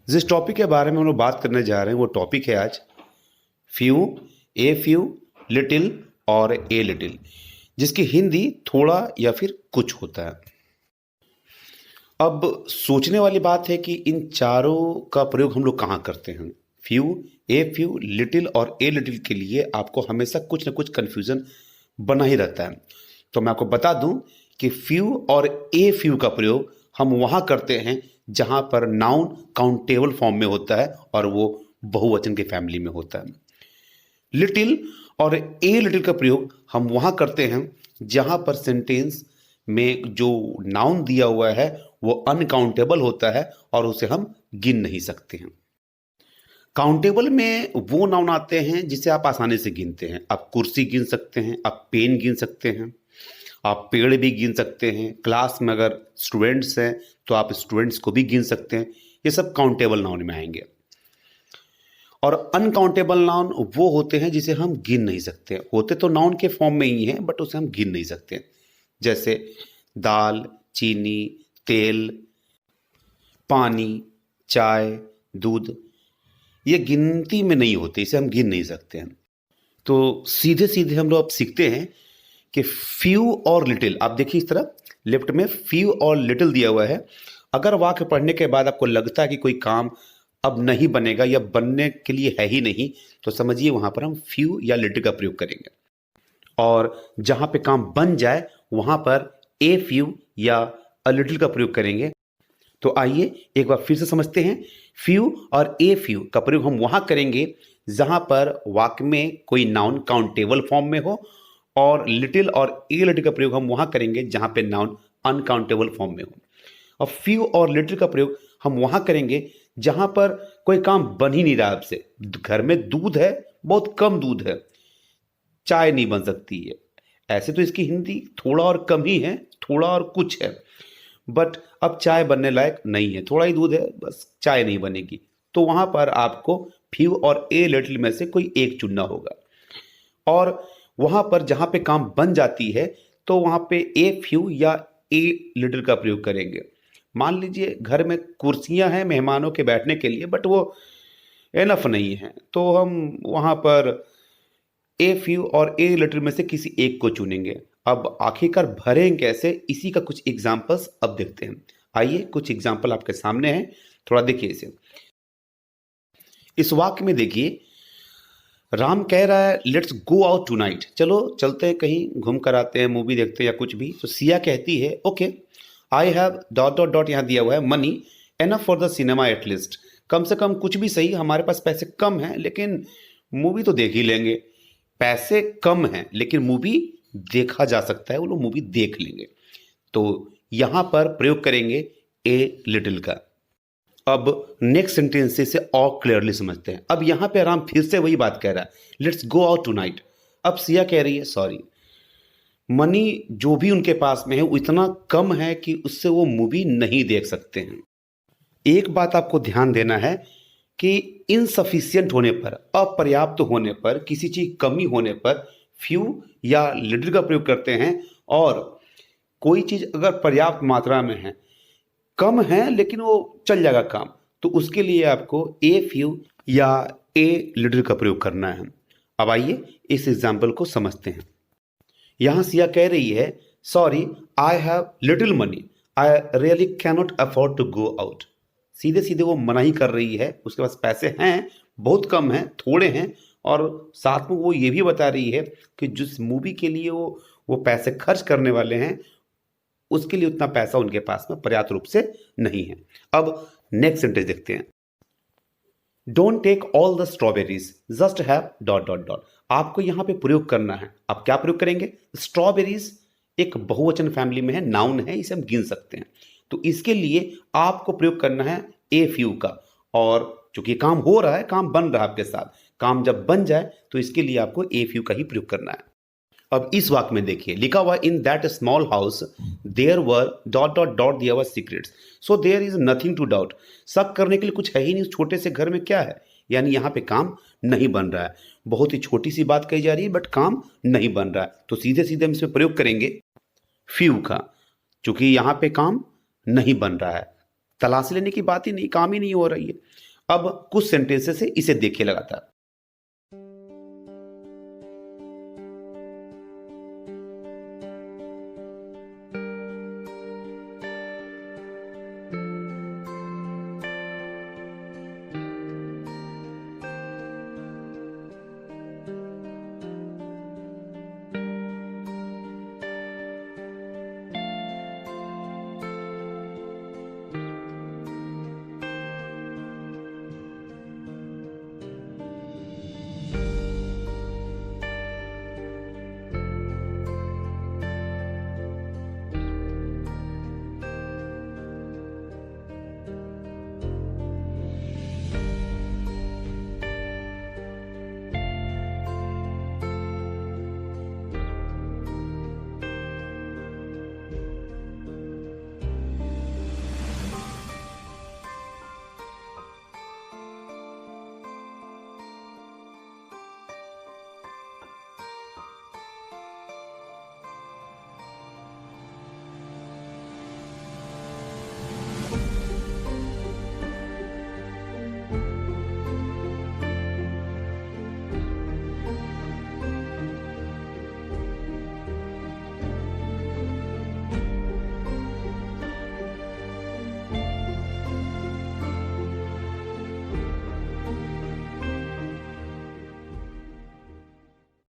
जिस टॉपिक के बारे में हम लोग बात करने जा रहे हैं वो टॉपिक है आज फ्यू, ए फ्यू, लिटिल और ए लिटिल, जिसकी हिंदी थोड़ा या फिर कुछ होता है। अब सोचने वाली बात है कि इन चारों का प्रयोग हम लोग कहाँ करते हैं। फ्यू, ए फ्यू, लिटिल और ए लिटिल के लिए आपको हमेशा कुछ ना कुछ कन्फ्यूज़न बना ही रहता है। तो मैं आपको बता दूं कि फ्यू और ए फ्यू का प्रयोग हम वहाँ करते हैं जहाँ पर नाउन काउंटेबल फॉर्म में होता है और वो बहुवचन के फैमिली में होता है। लिटिल और ए लिटिल का प्रयोग हम वहाँ करते हैं जहाँ पर सेंटेंस में जो नाउन दिया हुआ है वो अनकाउंटेबल होता है और उसे हम गिन नहीं सकते हैं। काउंटेबल में वो नाउन आते हैं जिसे आप आसानी से गिनते हैं। आप कुर्सी गिन सकते हैं, आप पेन गिन सकते हैं, आप पेड़ भी गिन सकते हैं। क्लास में अगर स्टूडेंट्स हैं तो आप स्टूडेंट्स को भी गिन सकते हैं। ये सब काउंटेबल नाउन में आएंगे। और अनकाउंटेबल नाउन वो होते हैं जिसे हम गिन नहीं सकते। होते तो नाउन के फॉर्म में ही हैं बट उसे हम गिन नहीं सकते। जैसे दाल, चीनी, तेल, पानी, चाय, दूध, ये गिनती में नहीं होते, इसे हम गिन नहीं सकते हैं। तो सीधे सीधे हम लोग अब सीखते हैं कि फ्यू और लिटिल, आप देखिए इस तरह लेफ्ट में फ्यू और लिटिल दिया हुआ है। अगर वाक्य पढ़ने के बाद आपको लगता है कि कोई काम अब नहीं बनेगा या बनने के लिए है ही नहीं, तो समझिए वहां पर हम फ्यू या लिटिल का प्रयोग करेंगे। और जहां पे काम बन जाए वहां पर ए फ्यू या अ लिटिल का प्रयोग करेंगे। तो आइए एक बार फिर से समझते हैं। फ्यू और ए फ्यू का प्रयोग हम वहां करेंगे जहां पर वाक्य में कोई नाउन काउंटेबल फॉर्म में हो, और लिटिल और ए लिटिल का प्रयोग हम वहां करेंगे जहां पे नाउन अनकाउंटेबल फॉर्म में हो। और फ्यू और लिटिल का प्रयोग हम वहां करेंगे जहां पर कोई काम बन ही नहीं रहा आपसे। घर में दूध है, बहुत कम दूध है, चाय नहीं बन सकती है। ऐसे तो इसकी हिंदी थोड़ा और कम ही है, थोड़ा और कुछ है, बट अब चाय बनने लायक नहीं है, थोड़ा ही दूध है, बस चाय नहीं बनेगी। तो वहां पर आपको फ्यू और ए लिटिल में से कोई एक चुनना होगा। और वहां पर जहां पे काम बन जाती है तो वहां पे ए फ्यू या ए लिटिल का प्रयोग करेंगे। मान लीजिए घर में कुर्सियां हैं मेहमानों के बैठने के लिए, बट वो एनफ नहीं है, तो हम वहां पर ए फ्यू और ए लिटिल में से किसी एक को चुनेंगे। अब आखिरकार भरें कैसे, इसी का कुछ एग्जांपल्स अब देखते हैं। आइए कुछ एग्जांपल आपके सामने हैं, थोड़ा देखिए इसे। इस वाक्य में देखिए, राम कह रहा है लेट्स गो आउट टुनाइट, चलो चलते हैं कहीं, घूम कर आते हैं, मूवी देखते हैं या कुछ भी। तो सिया कहती है okay, I have dot dot dot, यहाँ दिया हुआ है money enough for the cinema at least, कम से कम कुछ भी सही, हमारे पास पैसे कम हैं लेकिन मूवी तो देख ही लेंगे। पैसे कम हैं लेकिन मूवी देखा जा सकता है, वो लोग मूवी देख लेंगे। तो यहां पर प्रयोग करेंगे ए लिटिल का। अब नेक्स्ट सेंटेंस से इसे और क्लियरली समझते हैं। अब यहां पे राम फिर से वही बात कह रहा है, लेट्स गो आउट टुनाइट। अब सिया कह रही है सॉरी, मनी जो भी उनके पास में है वो इतना कम है कि उससे वो मूवी नहीं देख सकते हैं। एक बात आपको ध्यान देना है कि इनसफिशियंट होने पर, अपर्याप्त होने पर, किसी चीज कमी होने पर फ्यू या लिटिल का प्रयोग करते हैं। और कोई चीज अगर पर्याप्त मात्रा में है, कम है लेकिन वो चल जाएगा काम, तो उसके लिए आपको ए फ्यू या ए लिटिल का प्रयोग करना है। अब आइए इस एग्जाम्पल को समझते हैं। यहां सिया कह रही है sorry I have little money, I really cannot afford to go out. सीधे सीधे वो मना ही कर रही है, उसके पास पैसे हैं, बहुत कम हैं, थोड़े हैं। और साथ में वो ये भी बता रही है कि जिस मूवी के लिए वो पैसे खर्च करने वाले हैं उसके लिए उतना पैसा उनके पास में पर्याप्त रूप से नहीं है। अब नेक्स्ट सेंटेंस देखते हैं। Don't take all the strawberries, just have dot dot dot. आपको यहां पे प्रयोग करना है। आप क्या प्रयोग करेंगे? स्ट्रॉबेरीज एक बहुवचन फैमिली में है, नाउन है, इसे हम गिन सकते हैं। तो इसके लिए आपको प्रयोग करना है ए फ्यू का। और चूंकि काम हो रहा है, काम बन रहा है आपके साथ, काम जब बन जाए तो इसके लिए आपको ए फ्यू का ही प्रयोग करना है। अब इस वाक्य में देखिए, लिखा हुआ in that small house there were dot dot dot दिया हुआ secrets, so there is nothing to doubt. शक करने के लिए कुछ है ही नहीं, उस छोटे से घर में क्या है, यानी यहाँ पे काम नहीं बन रहा है। बहुत ही छोटी सी बात कही जा रही है बट काम नहीं बन रहा है। तो सीधे सीधे हम इसमें प्रयोग करेंगे फ्यू का, चूंकि यहाँ पे काम नहीं बन रहा है। तलाशी लेने की बात ही नहीं, काम ही नहीं हो रही है। अब कुछ सेंटेंसेस से इसे देखिए लगातार।